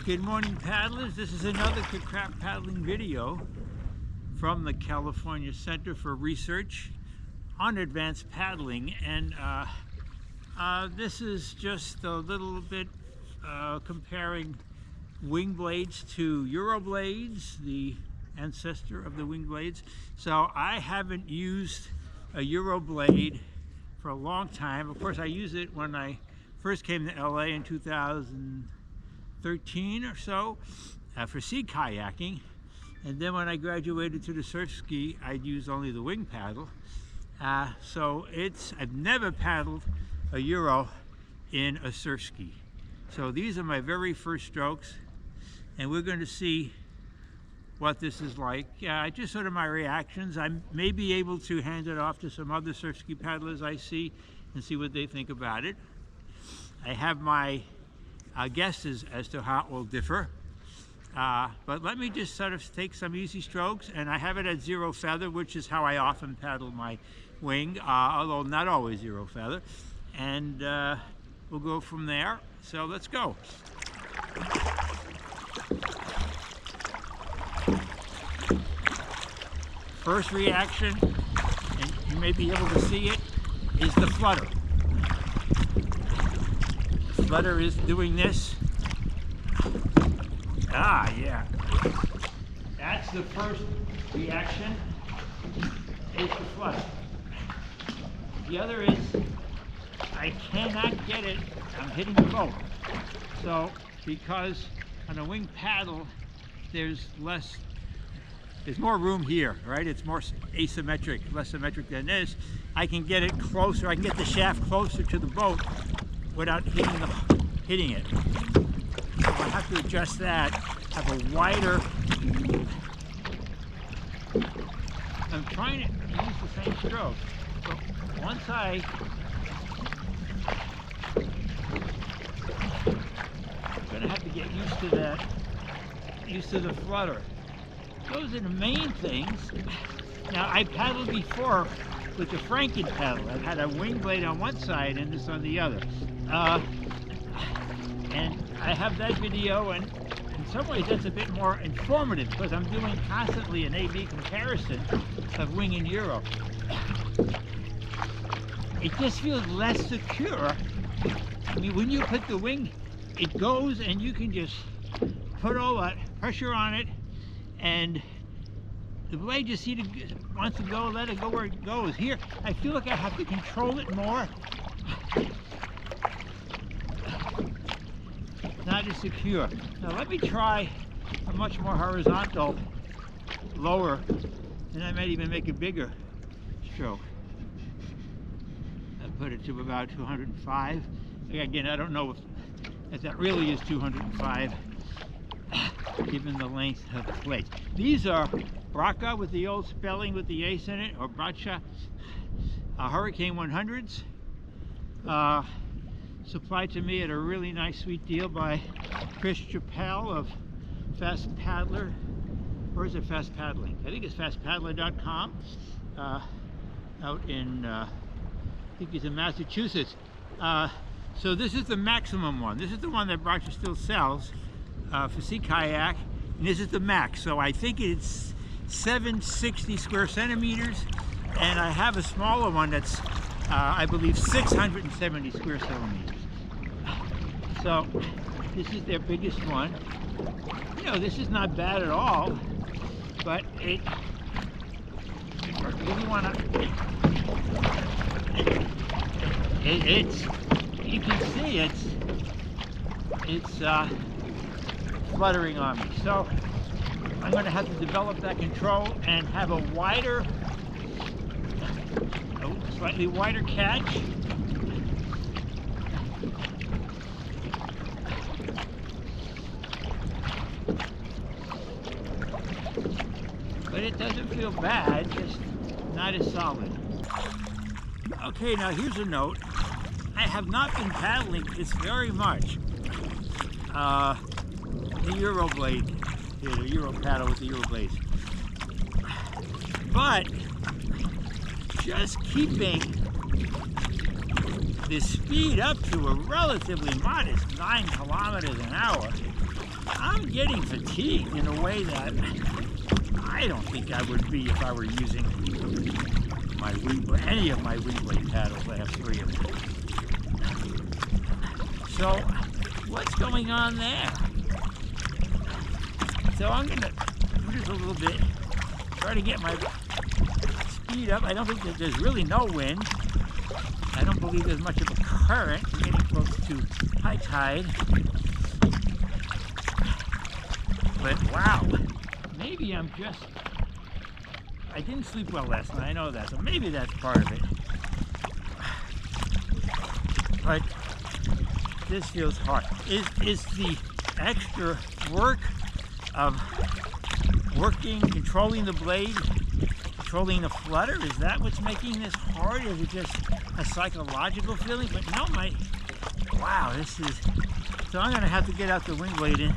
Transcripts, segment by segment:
Good morning, paddlers. This is another CCRAP paddling video from the California Center for Research on Advanced Paddling, and this is just a little bit comparing wing blades to Euro blades, the ancestor of the wing blades. So I haven't used a Euro blade for a long time. Of course, I used it when I first came to LA in 2013 or so for sea kayaking, and then when I graduated to the surfski, I'd use only the wing paddle. So I've never paddled a Euro in a surfski. So these are my very first strokes, and we're going to see what this is like. Just sort of my reactions. I may be able to hand it off to some other surfski paddlers I see and see what they think about it. I have my guesses as to how it will differ, but let me just sort of take some easy strokes, and I have it at 0 feather, which is how I often paddle my wing, although not always 0 feather, and we'll go from there. So let's go. First reaction, and you may be able to see it, is the flutter. Flutter is doing this. Yeah. That's the first reaction, is the flutter. The other is, I cannot get it, I'm hitting the boat. So, because on a wing paddle, there's more room here, right? It's more asymmetric, less symmetric than this. I can get it closer, I can get the shaft closer to the boat without hitting it. So I have to adjust that, have a wider. I'm trying to use the same stroke. So once I'm gonna have to get used to that, used to the flutter. Those are the main things. Now, I paddled before with the Frankenpaddle. I've had a wing blade on one side and this on the other. And I have that video, and in some ways that's a bit more informative because I'm doing constantly an A-B comparison of wing and Euro. It just feels less secure. I mean, when you put the wing, it goes and you can just put all that pressure on it, and the blade just wants to go, let it go where it goes. Here, I feel like I have to control it more. Not as secure. Now let me try a much more horizontal, lower, and I might even make a bigger stroke. I put it to about 205. Again, I don't know if that really is 205, given the length of the blades. These are Braca with the old spelling with the ace in it, or Braca Hurricane 100s. Supplied to me at a really nice sweet deal by Chris Chappell of Fast Paddler. Or is it Fast Paddling? I think it's fastpaddler.com. Out in, I think he's in Massachusetts. So this is the maximum one. This is the one that Braca still sells for sea kayak, and this is the max. So I think it's 760 square centimeters, and I have a smaller one that's I believe 670 square centimeters. So this is their biggest one. You know, this is not bad at all, but you want to, you can see it's fluttering on me. So I'm going to have to develop that control and have a wider, slightly wider catch. But it doesn't feel bad, just not as solid. Okay, now here's a note. I have not been paddling this very much. The Euro blade, the Euro paddle with the Euro blades. But just keeping the speed up to a relatively modest 9 kilometers an hour I'm getting fatigued in a way that I don't think I would be if I were using my any of my wing blade paddles. I have 3 of them. So what's going on there? So I'm gonna do this a little bit, try to get my speed up. I don't think that there's really no wind. I don't believe there's much of a current. We're getting close to high tide. But wow, maybe I didn't sleep well last night, I know that, so maybe that's part of it. But this feels hard. Is the extra work of controlling the blade, controlling the flutter, is that what's making this hard? Is it just a psychological feeling? But no, wow, this is, so I'm gonna have to get out the wing blade and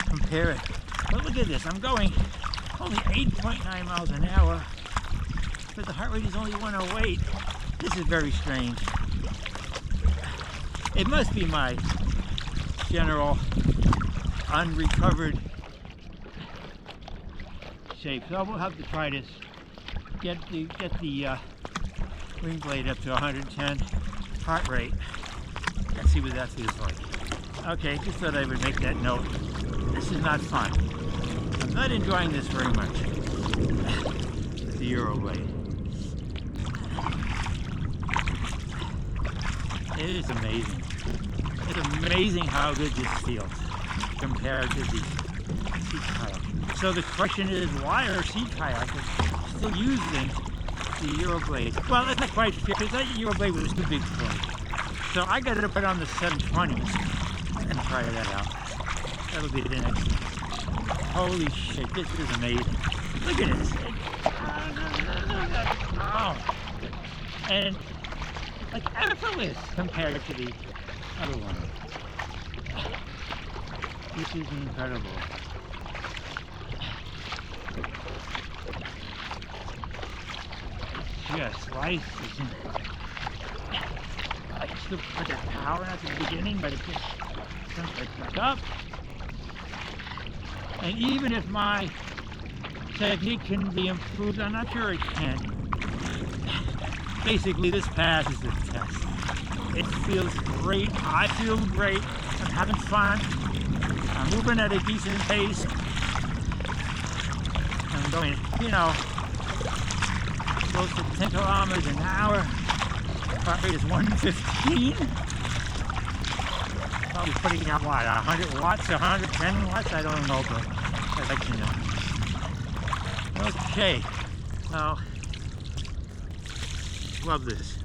compare it. But look at this, I'm going only 8.9 miles an hour, but the heart rate is only 108. This is very strange. It must be my general unrecovered shape. So we'll have to try this. Get the wing blade up to 110 heart rate. Let's see what that feels like. Okay, just thought I would make that note. This is not fun. I'm not enjoying this very much. The Euro blade. It is amazing. It's amazing how good this feels compared to the sea kayak. So the question is, why are sea kayakers still using the Euro blade? Well, it's not quite fair, because that Euro blade was too big for me. So I got to put on the 720s and try that out. That'll be the next. Holy shit, this is amazing. Look at this. Oh. And like effortless compared to the other one. This is incredible. Just slices. I still put that power at the beginning, but it just comes right back up. And even if my technique can be improved, I'm not sure it can. Basically, this passes the test. It feels great. I feel great. I'm having fun. I'm moving at a decent pace. I'm going, close to 10 kilometers an hour. Heart rate is 115. Probably putting out what, 100 watts, 110 watts? I don't know, but I'd like to know. Okay. Well, love this.